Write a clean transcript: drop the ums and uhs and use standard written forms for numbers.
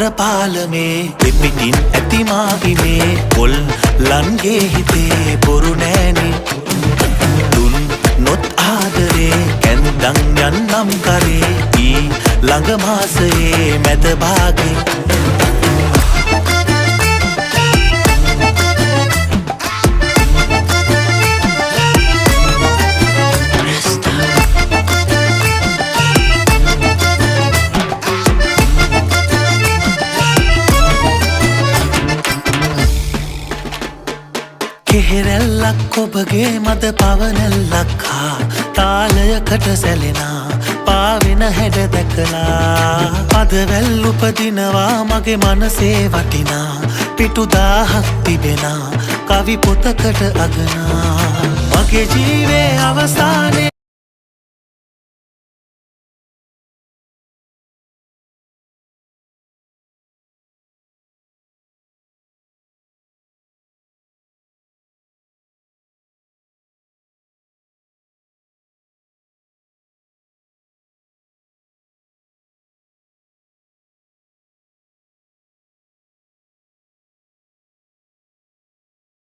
අතර පාලමේ දෙපිටින් ඇතිමා ඉමේ පොල් ලන්ගේ හිතේ බොරු නෑනේ දුන් නොත් ආදරේ කැන්දන් යන්නම් කරේ ඊ ළඟ මාසයේ මැද භාගේ කෙහෙරැල්ලක් ඔබගේ මද පවනැල්ලක් හා තාලයකට සැලෙනා පාවෙන හැඩ දැකලා පදවැල් උපදිනවා මගේ මනසේ වටිනා පිටු 1000ක් තිබෙනා කවි පොතකට අගනා මගේ ජීවේ අවසානයේ